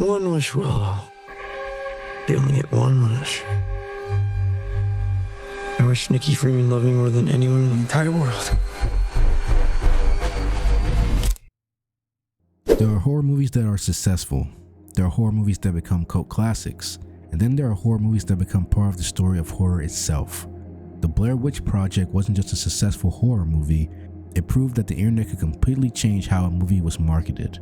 One wish, Willow. You only get one wish. I wish Nikki Freeman loved me more than anyone in the entire world. There are horror movies that are successful. There are horror movies that become cult classics. And then there are horror movies that become part of the story of horror itself. The Blair Witch Project wasn't just a successful horror movie, it proved that the internet could completely change how a movie was marketed.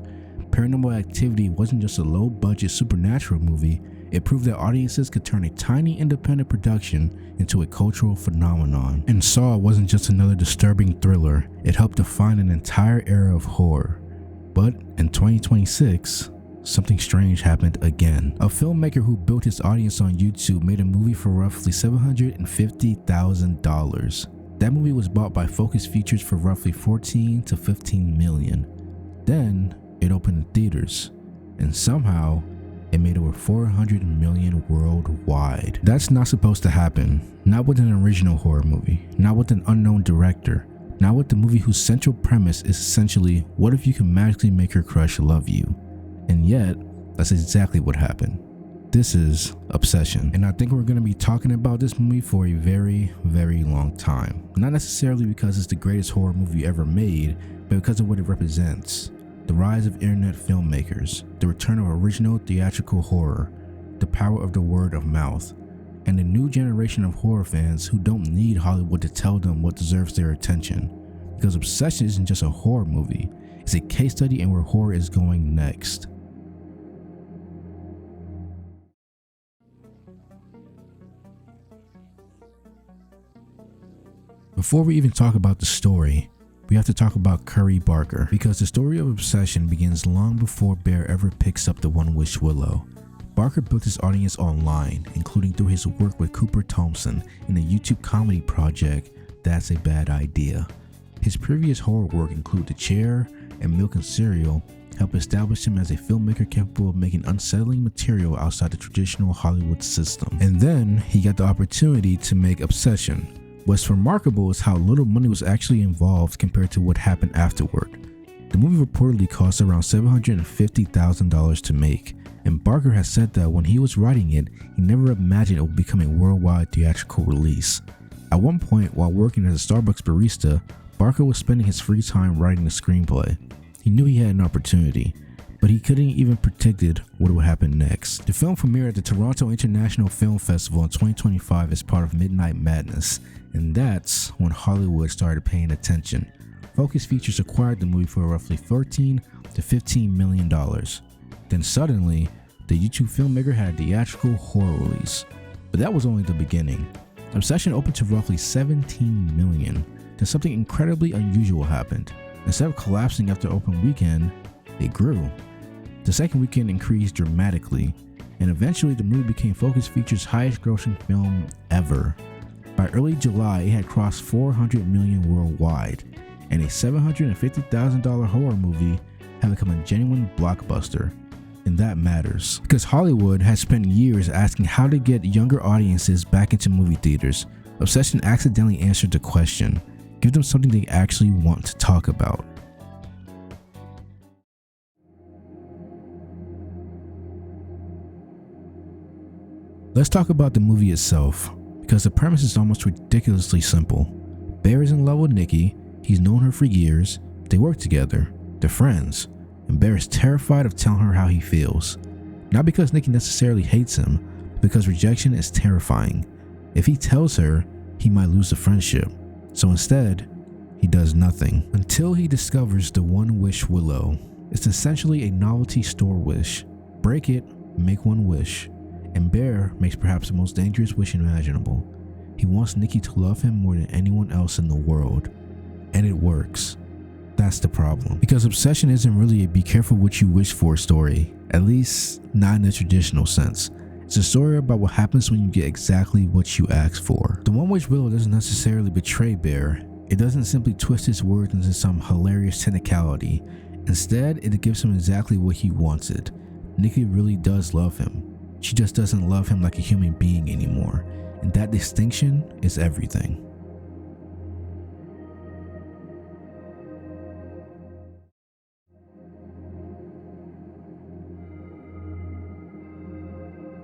Paranormal Activity wasn't just a low-budget supernatural movie, it proved that audiences could turn a tiny independent production into a cultural phenomenon. And Saw wasn't just another disturbing thriller, it helped define an entire era of horror. But in 2026, something strange happened again. A filmmaker who built his audience on YouTube made a movie for roughly $750,000. That movie was bought by Focus Features for roughly $14 to $15 million. Then it opened in theaters, and somehow it made over $400 million worldwide. That's not supposed to happen. Not with an original horror movie, not with an unknown director, not with the movie whose central premise is essentially, what if you can magically make your crush love you? And yet, that's exactly what happened. This is Obsession, and I think we're going to be talking about this movie for a very, very long time. Not necessarily because it's the greatest horror movie ever made, but because of what it represents. The rise of internet filmmakers, the return of original theatrical horror, the power of the word of mouth, and a new generation of horror fans who don't need Hollywood to tell them what deserves their attention. Because Obsession isn't just a horror movie, it's a case study in where horror is going next. Before we even talk about the story, we have to talk about Curry Barker, because the story of Obsession begins long before Bear ever picks up the One Wish Willow. Barker built his audience online, including through his work with Cooper Thompson in the YouTube comedy project That's a Bad Idea. His previous horror work included The Chair and Milk and Cereal helped establish him as a filmmaker capable of making unsettling material outside the traditional Hollywood system. And then he got the opportunity to make Obsession. What's remarkable is how little money was actually involved compared to what happened afterward. The movie reportedly cost around $750,000 to make, and Barker has said that when he was writing it, he never imagined it would become a worldwide theatrical release. At one point, while working as a Starbucks barista, Barker was spending his free time writing the screenplay. He knew he had an opportunity, but he couldn't even predicted what would happen next. The film premiered at the Toronto International Film Festival in 2025 as part of Midnight Madness, and that's when Hollywood started paying attention. Focus Features acquired the movie for roughly $13 to $15 million. Then suddenly, the YouTube filmmaker had a theatrical horror release. But that was only the beginning. Obsession opened to roughly $17 million. Then something incredibly unusual happened. Instead of collapsing after open weekend, it grew. The second weekend increased dramatically, and eventually the movie became Focus Features' highest grossing film ever. By early July, it had crossed $400 million worldwide, and a $750,000 horror movie had become a genuine blockbuster. And that matters, because Hollywood has spent years asking how to get younger audiences back into movie theaters. Obsession accidentally answered the question. Give them something they actually want to talk about. Let's talk about the movie itself, because the premise is almost ridiculously simple. Bear is in love with Nikki, he's known her for years, they work together, they're friends, and Bear is terrified of telling her how he feels. Not because Nikki necessarily hates him, but because rejection is terrifying. If he tells her, he might lose the friendship. So instead, he does nothing. Until he discovers the One Wish Willow. It's essentially a novelty store wish. Break it, make one wish. And Bear makes perhaps the most dangerous wish imaginable. He wants Nikki to love him more than anyone else in the world. And it works. That's the problem. Because Obsession isn't really a be careful what you wish for story. At least, not in the traditional sense. It's a story about what happens when you get exactly what you ask for. The One Wish Willow doesn't necessarily betray Bear. It doesn't simply twist his words into some hilarious technicality. Instead, it gives him exactly what he wanted. Nikki really does love him. She just doesn't love him like a human being anymore, and that distinction is everything.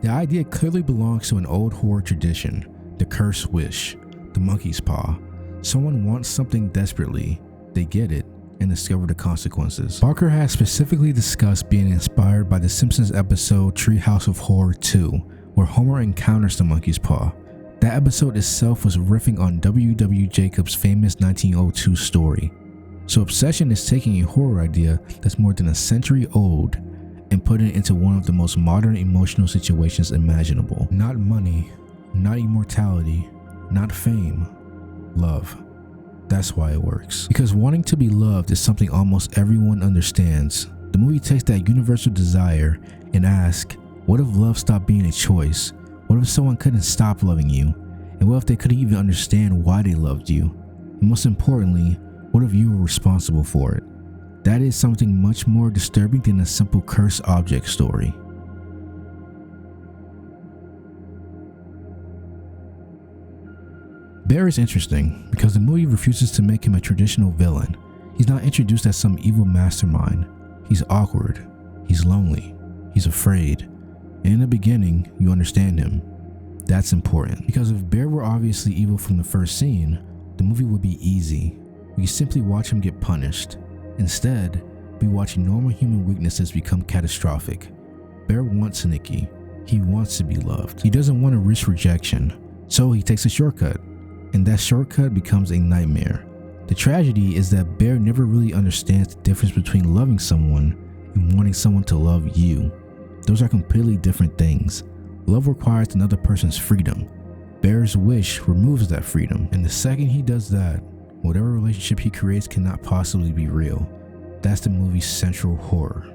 The idea clearly belongs to an old horror tradition, the cursed wish, the monkey's paw. Someone wants something desperately, they get it, and discover the consequences. Barker has specifically discussed being inspired by the Simpsons episode Treehouse of Horror 2, where Homer encounters the monkey's paw. That episode itself was riffing on W. Jacobs' famous 1902 story. So Obsession is taking a horror idea that's more than a century old and putting it into one of the most modern emotional situations imaginable. Not money, not immortality, not fame, love. That's why it works. Because wanting to be loved is something almost everyone understands. The movie takes that universal desire and asks, what if love stopped being a choice? What if someone couldn't stop loving you? And what if they couldn't even understand why they loved you? And most importantly, what if you were responsible for it? That is something much more disturbing than a simple cursed object story. Bear is interesting because the movie refuses to make him a traditional villain. He's not introduced as some evil mastermind. He's awkward, he's lonely, he's afraid, and in the beginning, you understand him. That's important, because if Bear were obviously evil from the first scene, the movie would be easy. We simply watch him get punished. Instead, we watch normal human weaknesses become catastrophic. Bear wants Nikki. He wants to be loved. He doesn't want to risk rejection, so he takes a shortcut, and that shortcut becomes a nightmare. The tragedy is that Bear never really understands the difference between loving someone and wanting someone to love you. Those are completely different things. Love requires another person's freedom. Bear's wish removes that freedom, and the second he does that, whatever relationship he creates cannot possibly be real. That's the movie's central horror.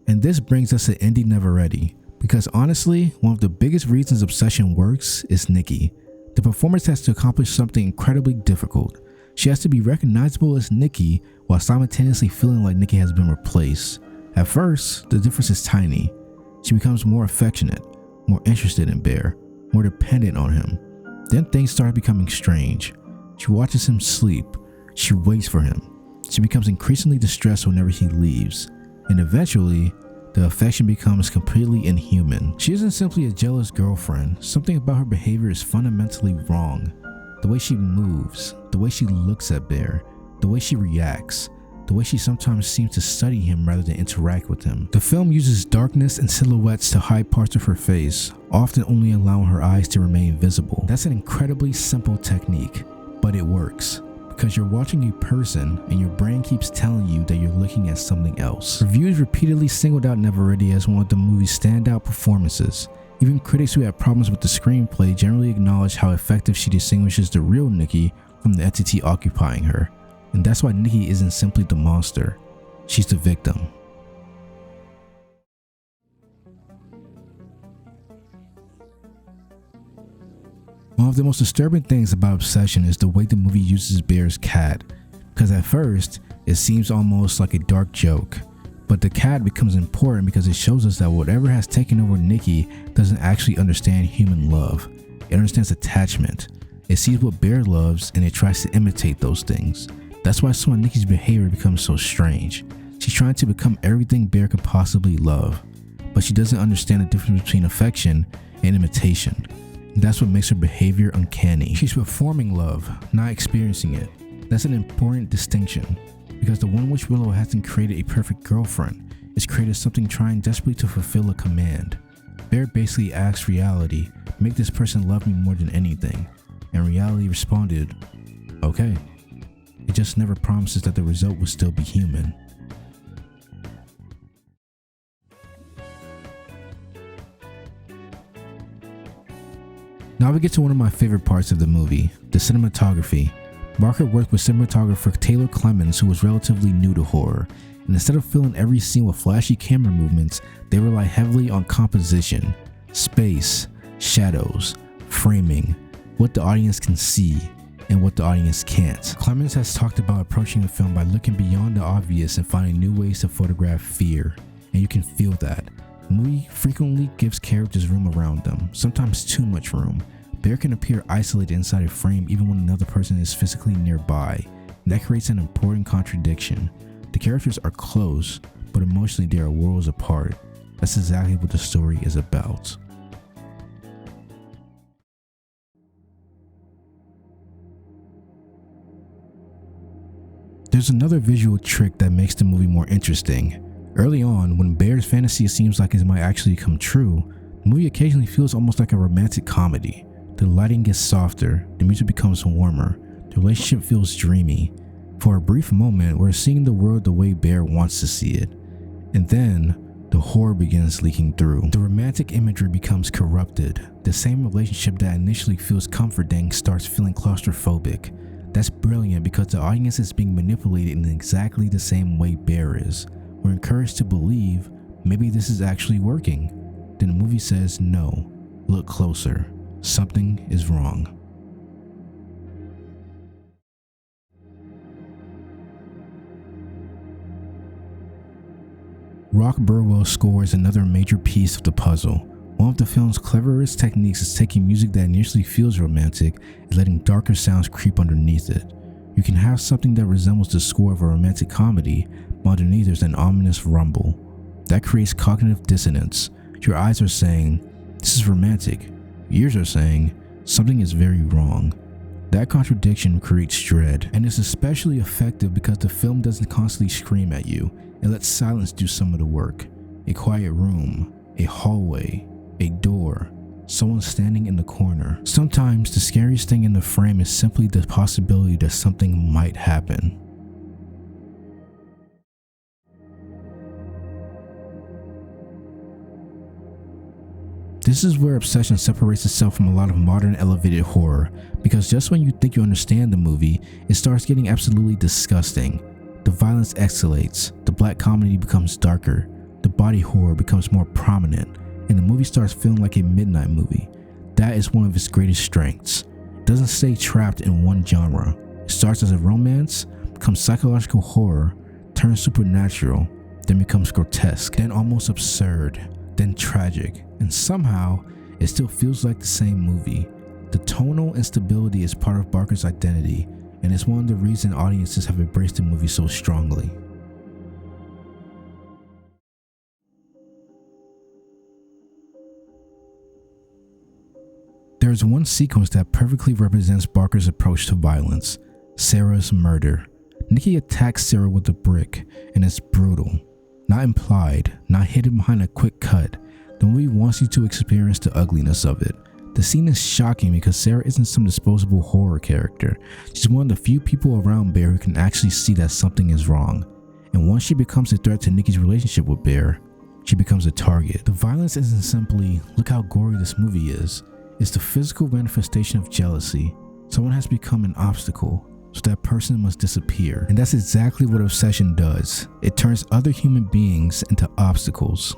And this brings us to Indy Never Ready, because honestly, one of the biggest reasons Obsession works is Nikki. The performance has to accomplish something incredibly difficult. She has to be recognizable as Nikki while simultaneously feeling like Nikki has been replaced. At first, the difference is tiny. She becomes more affectionate, more interested in Bear, more dependent on him. Then things start becoming strange. She watches him sleep. She waits for him. She becomes increasingly distressed whenever he leaves. And eventually, the affection becomes completely inhuman. She isn't simply a jealous girlfriend. Something about her behavior is fundamentally wrong. The way she moves, the way she looks at Bear, the way she reacts, the way she sometimes seems to study him rather than interact with him. The film uses darkness and silhouettes to hide parts of her face, often only allowing her eyes to remain visible. That's an incredibly simple technique, but it works. Because you're watching a person and your brain keeps telling you that you're looking at something else. Reviews repeatedly singled out Never Ready as one of the movie's standout performances. Even critics who had problems with the screenplay generally acknowledge how effective she distinguishes the real Nikki from the entity occupying her. And that's why Nikki isn't simply the monster, she's the victim. One of the most disturbing things about Obsession is the way the movie uses Bear's cat, because at first, it seems almost like a dark joke, but the cat becomes important because it shows us that whatever has taken over Nikki doesn't actually understand human love. It understands attachment. It sees what Bear loves and it tries to imitate those things. That's why some of Nikki's behavior becomes so strange. She's trying to become everything Bear could possibly love, but she doesn't understand the difference between affection and imitation. And that's what makes her behavior uncanny. She's performing love, not experiencing it. That's an important distinction, because the One Wish Willow hasn't created a perfect girlfriend. It's created something trying desperately to fulfill a command. Bear basically asked reality, make this person love me more than anything. And reality responded, okay. It just never promises that the result will still be human. Now we get to one of my favorite parts of the movie, the cinematography. Barker worked with cinematographer Taylor Clemens, who was relatively new to horror, and instead of filling every scene with flashy camera movements, they rely heavily on composition, space, shadows, framing, what the audience can see, and what the audience can't. Clemens has talked about approaching the film by looking beyond the obvious and finding new ways to photograph fear, and you can feel that. The movie frequently gives characters room around them, sometimes too much room. Bear can appear isolated inside a frame even when another person is physically nearby. That creates an important contradiction. The characters are close, but emotionally they are worlds apart. That's exactly what the story is about. There's another visual trick that makes the movie more interesting. Early on, when Bear's fantasy seems like it might actually come true, the movie occasionally feels almost like a romantic comedy. The lighting gets softer, the music becomes warmer, the relationship feels dreamy. For a brief moment, we're seeing the world the way Bear wants to see it. And then, the horror begins leaking through. The romantic imagery becomes corrupted. The same relationship that initially feels comforting starts feeling claustrophobic. That's brilliant because the audience is being manipulated in exactly the same way Bear is. We're encouraged to believe maybe this is actually working. Then the movie says, no, look closer. Something is wrong. Rock Burwell's score is another major piece of the puzzle. One of the film's cleverest techniques is taking music that initially feels romantic and letting darker sounds creep underneath it. You can have something that resembles the score of a romantic comedy, but underneath there's an ominous rumble. That creates cognitive dissonance. Your eyes are saying, this is romantic. Your ears are saying, something is very wrong. That contradiction creates dread, and it's especially effective because the film doesn't constantly scream at you. It lets silence do some of the work. A quiet room, a hallway, a door, someone standing in the corner. Sometimes the scariest thing in the frame is simply the possibility that something might happen. This is where Obsession separates itself from a lot of modern elevated horror, because just when you think you understand the movie, it starts getting absolutely disgusting. The violence escalates, the black comedy becomes darker, the body horror becomes more prominent, and the movie starts feeling like a midnight movie. That is one of its greatest strengths. It doesn't stay trapped in one genre. It starts as a romance, becomes psychological horror, turns supernatural, then becomes grotesque, then almost absurd, then tragic, and somehow it still feels like the same movie. The tonal instability is part of Barker's identity, and it's one of the reasons audiences have embraced the movie so strongly. There is one sequence that perfectly represents Barker's approach to violence: Sarah's murder. Nikki attacks Sarah with a brick, and it's brutal. Not implied, not hidden behind a quick cut. The movie wants you to experience the ugliness of it. The scene is shocking because Sarah isn't some disposable horror character. She's one of the few people around Bear who can actually see that something is wrong. And once she becomes a threat to Nikki's relationship with Bear, she becomes a target. The violence isn't simply, look how gory this movie is. It's the physical manifestation of jealousy. Someone has become an obstacle, so that person must disappear. And that's exactly what Obsession does. It turns other human beings into obstacles.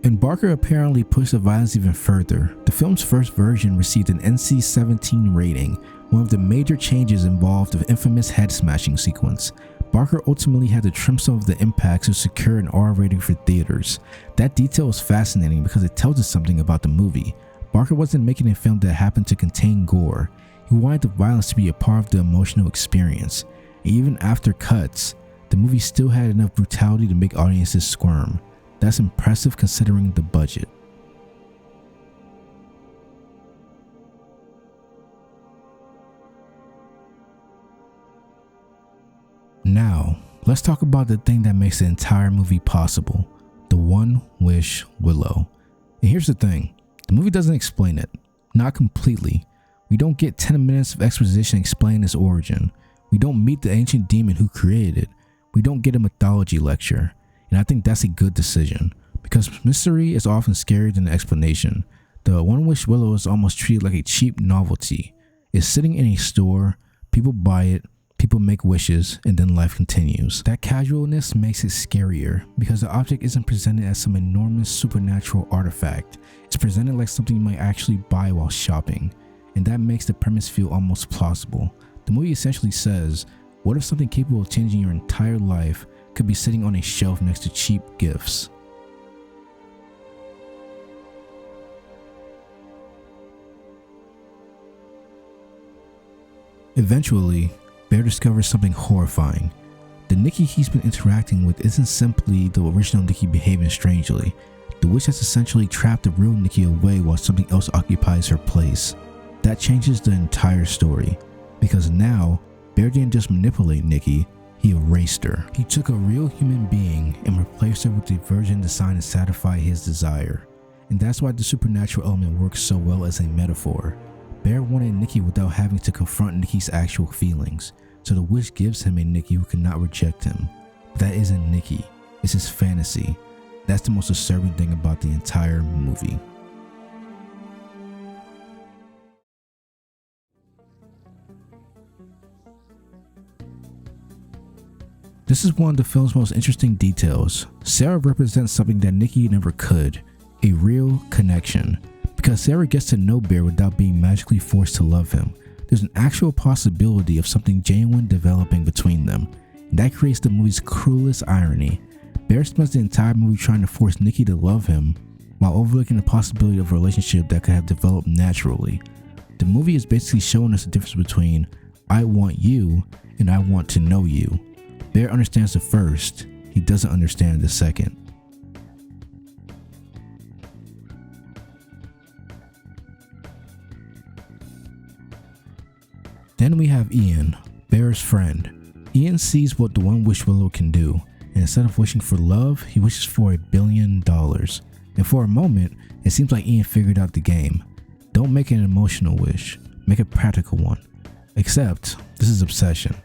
And Barker apparently pushed the violence even further. The film's first version received an NC-17 rating. One of the major changes involved the infamous head smashing sequence. Barker ultimately had to trim some of the impacts to secure an R rating for theaters. That detail is fascinating because it tells us something about the movie. Barker wasn't making a film that happened to contain gore. He wanted the violence to be a part of the emotional experience. And even after cuts, the movie still had enough brutality to make audiences squirm. That's impressive considering the budget. Now, let's talk about the thing that makes the entire movie possible: the One Wish Willow. And here's the thing, the movie doesn't explain it. Not completely. We don't get 10 minutes of exposition explaining its origin. We don't meet the ancient demon who created it. We don't get a mythology lecture. And I think that's a good decision, because mystery is often scarier than the explanation. The One Wish Willow is almost treated like a cheap novelty. It's sitting in a store, people buy it, people make wishes, and then life continues. That casualness makes it scarier, because the object isn't presented as some enormous supernatural artifact. It's presented like something you might actually buy while shopping, and that makes the premise feel almost plausible. The movie essentially says, what if something capable of changing your entire life could be sitting on a shelf next to cheap gifts? Eventually, Bear discovers something horrifying. The Nikki he's been interacting with isn't simply the original Nikki behaving strangely. The witch has essentially trapped the real Nikki away while something else occupies her place. That changes the entire story, because now, Bear didn't just manipulate Nikki, he erased her. He took a real human being and replaced her with a version designed to satisfy his desire. And that's why the supernatural element works so well as a metaphor. Bear wanted Nikki without having to confront Nikki's actual feelings, so the witch gives him a Nikki who cannot reject him. But that isn't Nikki, it's his fantasy. That's the most disturbing thing about the entire movie. This is one of the film's most interesting details. Sarah represents something that Nikki never could, a real connection. Because Sarah gets to know Bear without being magically forced to love him, there's an actual possibility of something genuine developing between them. And that creates the movie's cruelest irony. Bear spends the entire movie trying to force Nikki to love him, while overlooking the possibility of a relationship that could have developed naturally. The movie is basically showing us the difference between I want you and I want to know you. Bear understands the first, he doesn't understand the second. Then we have Ian, Bear's friend. Ian sees what the One-Wish Willow can do, and instead of wishing for love, he wishes for $1 billion. And for a moment, it seems like Ian figured out the game. Don't make an emotional wish, make a practical one. Except, this is obsession.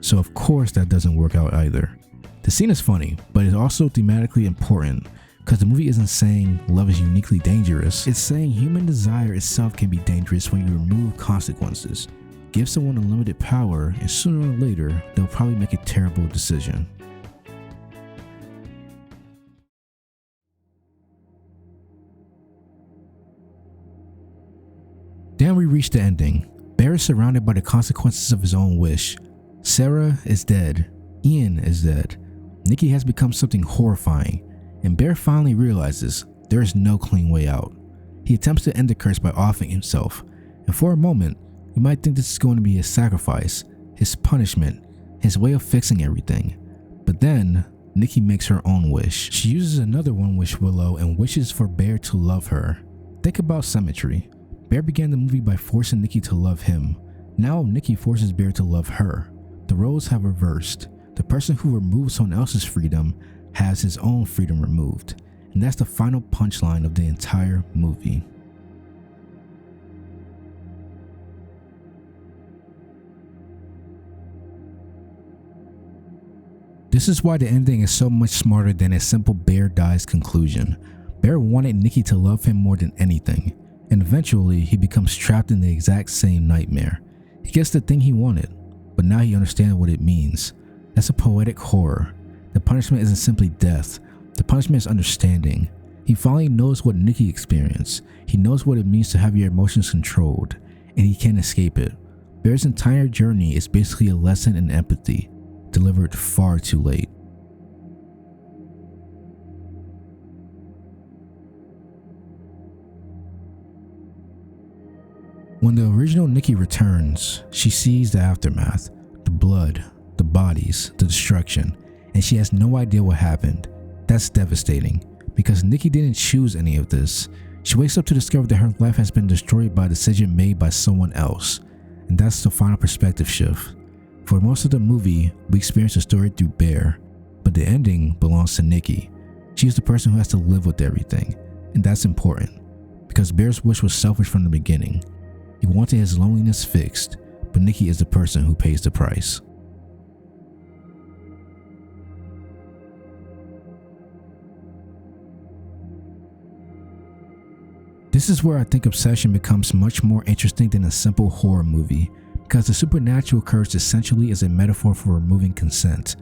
So of course that doesn't work out either. The scene is funny, but it's also thematically important, because the movie isn't saying love is uniquely dangerous, it's saying human desire itself can be dangerous when you remove consequences. Give someone unlimited power, and sooner or later, they'll probably make a terrible decision. Then we reach the ending. Bear is surrounded by the consequences of his own wish. Sarah is dead. Ian is dead. Nikki has become something horrifying, and Bear finally realizes there is no clean way out. He attempts to end the curse by offing himself, and for a moment, you might think this is going to be his sacrifice, his punishment, his way of fixing everything. But then, Nikki makes her own wish. She uses another One-Wish Willow and wishes for Bear to love her. Think about symmetry. Bear began the movie by forcing Nikki to love him. Now Nikki forces Bear to love her. The roles have reversed. The person who removes someone else's freedom has his own freedom removed. And that's the final punchline of the entire movie. This is why the ending is so much smarter than a simple Bear dies conclusion. Bear wanted Nikki to love him more than anything, and eventually he becomes trapped in the exact same nightmare. He gets the thing he wanted, but now he understands what it means. That's a poetic horror. The punishment isn't simply death, the punishment is understanding. He finally knows what Nikki experienced. He knows what it means to have your emotions controlled, and he can't escape it. Bear's entire journey is basically a lesson in empathy, delivered far too late. When the original Nikki returns, she sees the aftermath, the blood, the bodies, the destruction, and she has no idea what happened. That's devastating, because Nikki didn't choose any of this. She wakes up to discover that her life has been destroyed by a decision made by someone else, and that's the final perspective shift. For most of the movie, we experience the story through Bear, but the ending belongs to Nikki. She's the person who has to live with everything, and that's important, because Bear's wish was selfish from the beginning. He wanted his loneliness fixed, but Nikki is the person who pays the price. This is where I think Obsession becomes much more interesting than a simple horror movie, because the supernatural occurs essentially as a metaphor for removing consent.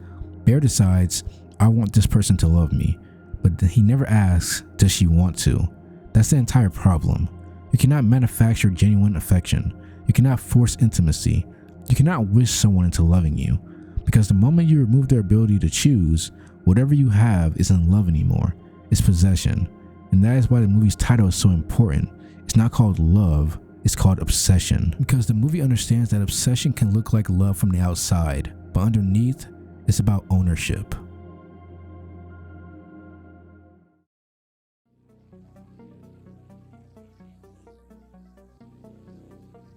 Bear decides, I want this person to love me, but he never asks, does she want to? That's the entire problem. You cannot manufacture genuine affection. You cannot force intimacy. You cannot wish someone into loving you, because the moment you remove their ability to choose, whatever you have isn't love anymore, it's possession. And that is why the movie's title is so important. It's not called love, is called Obsession, because the movie understands that obsession can look like love from the outside, but underneath, it's about ownership.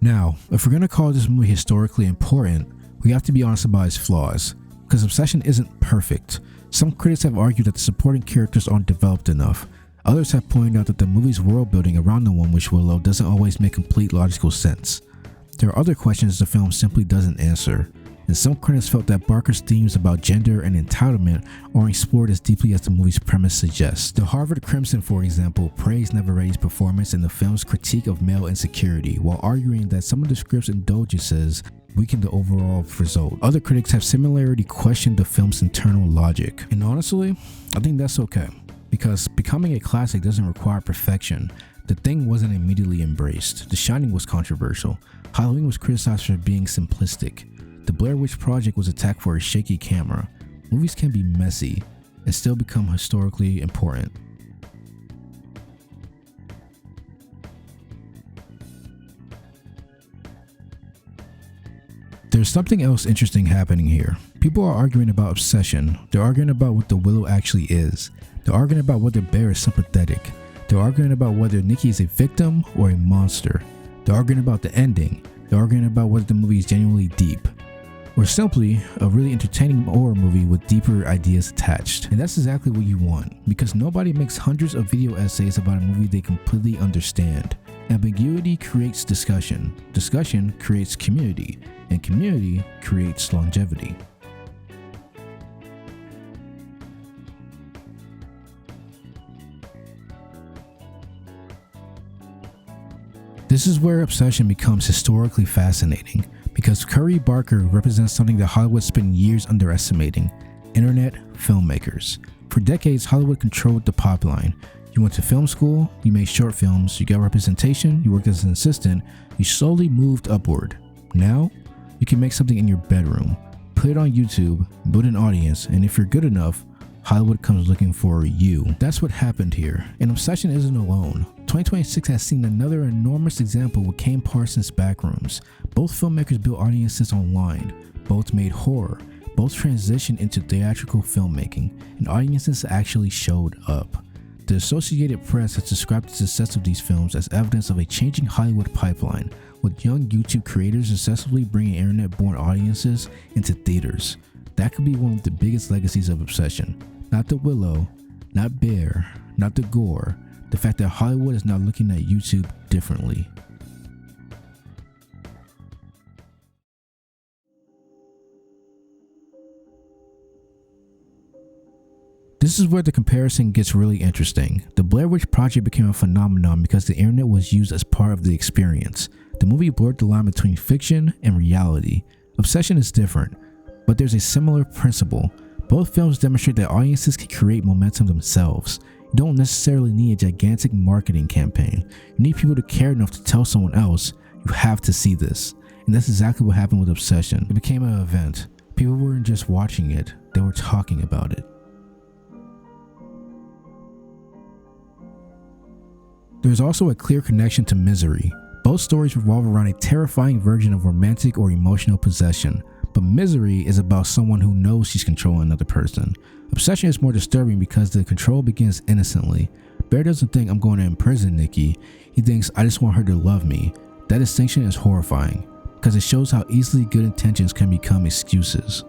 Now, if we're going to call this movie historically important, we have to be honest about its flaws, because Obsession isn't perfect. Some critics have argued that the supporting characters aren't developed enough. Others have pointed out that the movie's world building around the One Wish Willow doesn't always make complete logical sense. There are other questions the film simply doesn't answer, and some critics felt that Barker's themes about gender and entitlement aren't explored as deeply as the movie's premise suggests. The Harvard Crimson, for example, praised Neverretti's performance in the film's critique of male insecurity, while arguing that some of the script's indulgences weaken the overall result. Other critics have similarly questioned the film's internal logic, and honestly, I think that's okay, because becoming a classic doesn't require perfection. The Thing wasn't immediately embraced. The Shining was controversial. Halloween was criticized for being simplistic. The Blair Witch Project was attacked for a shaky camera. Movies can be messy and still become historically important. There's something else interesting happening here. People are arguing about obsession. They're arguing about what the Willow actually is. They're arguing about whether Bear is sympathetic. They're arguing about whether Nikki is a victim or a monster. They're arguing about the ending. They're arguing about whether the movie is genuinely deep, or simply a really entertaining horror movie with deeper ideas attached. And that's exactly what you want, because nobody makes hundreds of video essays about a movie they completely understand. Ambiguity creates discussion. Discussion creates community, and community creates longevity. This is where Obsession becomes historically fascinating, because Curry Barker represents something that Hollywood spent years underestimating: internet filmmakers. For decades, Hollywood controlled the pipeline. You went to film school, you made short films, you got representation, you worked as an assistant, you slowly moved upward. Now, you can make something in your bedroom, put it on YouTube, build an audience, and if you're good enough, Hollywood comes looking for you. That's what happened here, and Obsession isn't alone. 2026 has seen another enormous example with Kane Parsons' Backrooms. Both filmmakers built audiences online, both made horror, both transitioned into theatrical filmmaking, and audiences actually showed up. The Associated Press has described the success of these films as evidence of a changing Hollywood pipeline, with young YouTube creators successfully bringing internet-born audiences into theaters. That could be one of the biggest legacies of Obsession. Not the Willow, not Bear, not the gore, the fact that Hollywood is now looking at YouTube differently. This is where the comparison gets really interesting. The Blair Witch Project became a phenomenon because the internet was used as part of the experience. The movie blurred the line between fiction and reality. Obsession is different, but there's a similar principle. Both films demonstrate that audiences can create momentum themselves. You don't necessarily need a gigantic marketing campaign. You need people to care enough to tell someone else, you have to see this. And that's exactly what happened with Obsession. It became an event. People weren't just watching it, they were talking about it. There's also a clear connection to Misery. Both stories revolve around a terrifying version of romantic or emotional possession, but Misery is about someone who knows she's controlling another person. Obsession is more disturbing because the control begins innocently. Bear doesn't think I'm going to imprison Nikki, he thinks I just want her to love me. That distinction is horrifying, because it shows how easily good intentions can become excuses.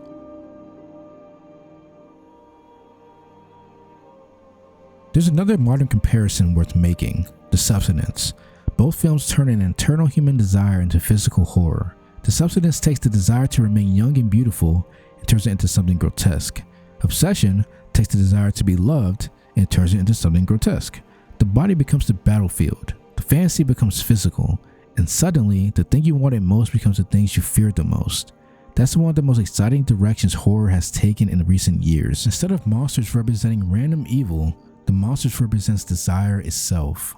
There's another modern comparison worth making: The Substance. Both films turn an internal human desire into physical horror. The Substance takes the desire to remain young and beautiful and turns it into something grotesque. Obsession takes the desire to be loved and turns it into something grotesque. The body becomes the battlefield, the fantasy becomes physical, and suddenly the thing you wanted most becomes the things you feared the most. That's one of the most exciting directions horror has taken in recent years. Instead of monsters representing random evil, the monsters represents desire itself.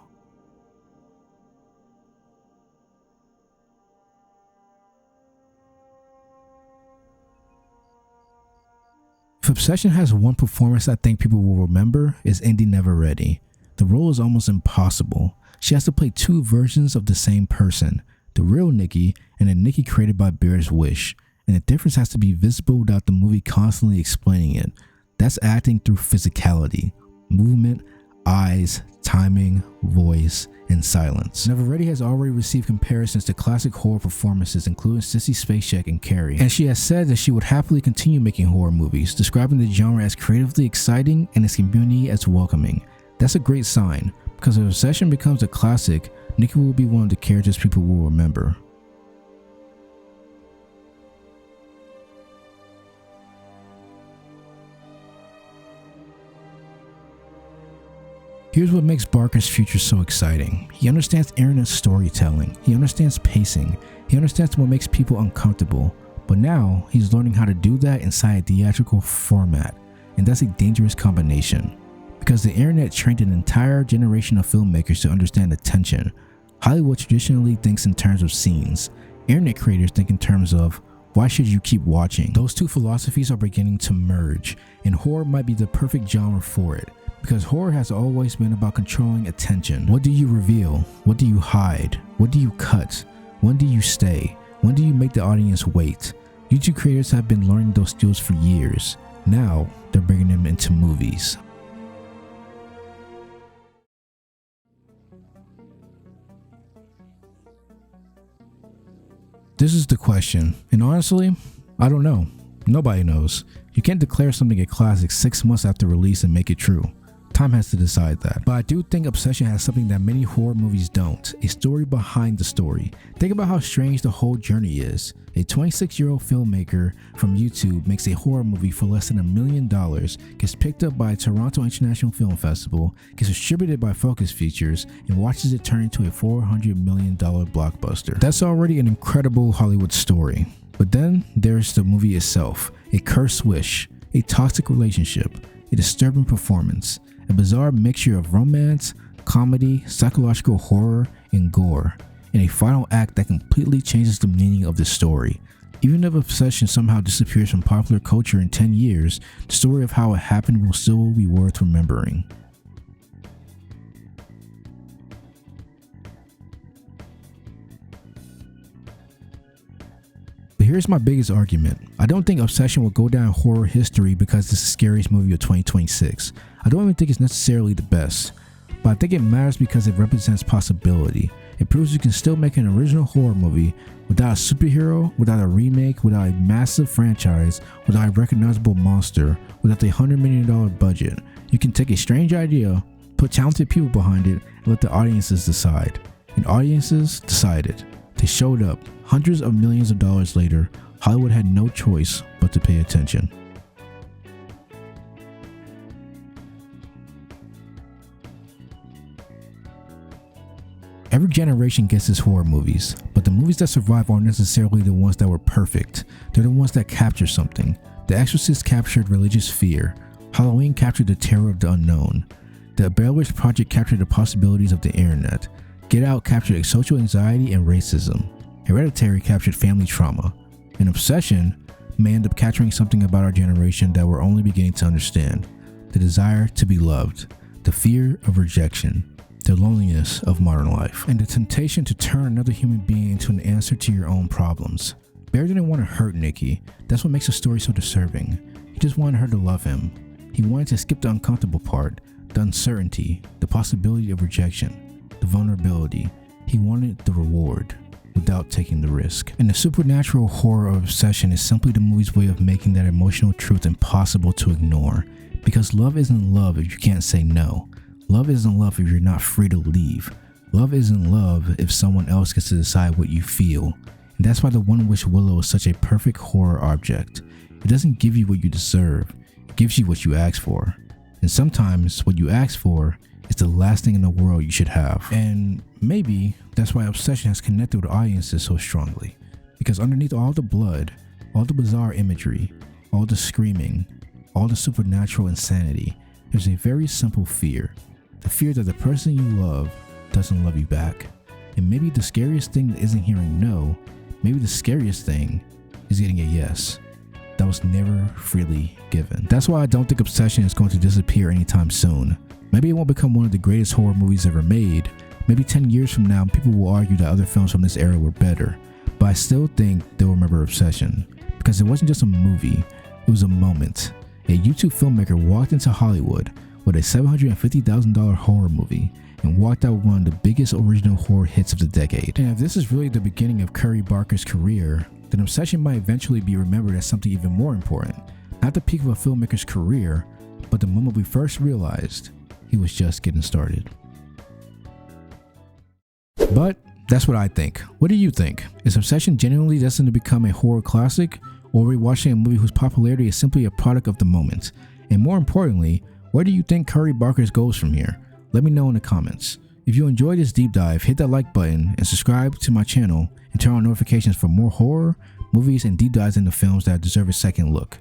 If Obsession has one performance I think people will remember, is Indy Neverretti. The role is almost impossible. She has to play two versions of the same person, the real Nikki and the Nikki created by Bear's wish, and the difference has to be visible without the movie constantly explaining it. That's acting through physicality, movement, eyes, timing, voice, and silence. Neverready has already received comparisons to classic horror performances including Sissy Spacek and Carrie, and she has said that she would happily continue making horror movies, describing the genre as creatively exciting and its community as welcoming. That's a great sign, because if Obsession becomes a classic, Nikki will be one of the characters people will remember. Here's what makes Barker's future so exciting. He understands internet storytelling, he understands pacing, he understands what makes people uncomfortable, but now he's learning how to do that inside a theatrical format, and that's a dangerous combination. Because the internet trained an entire generation of filmmakers to understand attention. Hollywood traditionally thinks in terms of scenes. Internet creators think in terms of, why should you keep watching? Those two philosophies are beginning to merge, and horror might be the perfect genre for it. Because horror has always been about controlling attention. What do you reveal? What do you hide? What do you cut? When do you stay? When do you make the audience wait? YouTube creators have been learning those skills for years. Now, they're bringing them into movies. This is the question, and honestly, I don't know. Nobody knows. You can't declare something a classic 6 months after release and make it true. Time has to decide that. But I do think Obsession has something that many horror movies don't, a story behind the story. Think about how strange the whole journey is. A 26-year-old filmmaker from YouTube makes a horror movie for less than $1 million, gets picked up by Toronto International Film Festival, gets distributed by Focus Features, and watches it turn into a $400 million blockbuster. That's already an incredible Hollywood story. But then there's the movie itself, a cursed wish, a toxic relationship, a disturbing performance, a bizarre mixture of romance, comedy, psychological horror, and gore, and a final act that completely changes the meaning of the story. Even if Obsession somehow disappears from popular culture in 10 years, the story of how it happened will still be worth remembering. But here's my biggest argument. I don't think Obsession will go down in horror history because it's the scariest movie of 2026. I don't even think it's necessarily the best, but I think it matters because it represents possibility. It proves you can still make an original horror movie without a superhero, without a remake, without a massive franchise, without a recognizable monster, without a $100 million budget. You can take a strange idea, put talented people behind it, and let the audiences decide. And audiences decided. They showed up. Hundreds of millions of dollars later, Hollywood had no choice but to pay attention. Every generation gets its horror movies, but the movies that survive aren't necessarily the ones that were perfect. They're the ones that capture something. The Exorcist captured religious fear. Halloween captured the terror of the unknown. The Blair Witch Project captured the possibilities of the internet. Get Out captured social anxiety and racism. Hereditary captured family trauma. And Obsession may end up capturing something about our generation that we're only beginning to understand. The desire to be loved. The fear of rejection. The loneliness of modern life, and the temptation to turn another human being into an answer to your own problems. Bear didn't want to hurt Nikki. That's what makes the story so disturbing. He just wanted her to love him. He wanted to skip the uncomfortable part, the uncertainty, the possibility of rejection, the vulnerability. He wanted the reward without taking the risk. And the supernatural horror of Obsession is simply the movie's way of making that emotional truth impossible to ignore. Because love isn't love if you can't say no. Love isn't love if you're not free to leave. Love isn't love if someone else gets to decide what you feel. And that's why the One Wish Willow is such a perfect horror object. It doesn't give you what you deserve. It gives you what you ask for. And sometimes what you ask for is the last thing in the world you should have. And maybe that's why Obsession has connected with audiences so strongly. Because underneath all the blood, all the bizarre imagery, all the screaming, all the supernatural insanity, there's a very simple fear. The fear that the person you love doesn't love you back. And maybe the scariest thing isn't hearing no, maybe the scariest thing is getting a yes that was never freely given. That's why I don't think Obsession is going to disappear anytime soon. Maybe it won't become one of the greatest horror movies ever made, Maybe 10 years from now, people will argue that other films from this era were better, but I still think they'll remember Obsession, because it wasn't just a movie, it was a moment. A YouTube filmmaker walked into Hollywood with a $750,000 horror movie and walked out with one of the biggest original horror hits of the decade. And if this is really the beginning of Curry Barker's career, then Obsession might eventually be remembered as something even more important. Not the peak of a filmmaker's career, but the moment we first realized he was just getting started. But that's what I think. What do you think? Is Obsession genuinely destined to become a horror classic, or are we watching a movie whose popularity is simply a product of the moment? And more importantly, where do you think Curry Barker goes from here? Let me know in the comments. If you enjoyed this deep dive, hit that like button and subscribe to my channel and turn on notifications for more horror, movies, and deep dives into films that deserve a second look.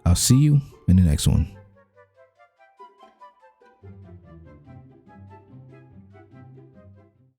I'll see you in the next one.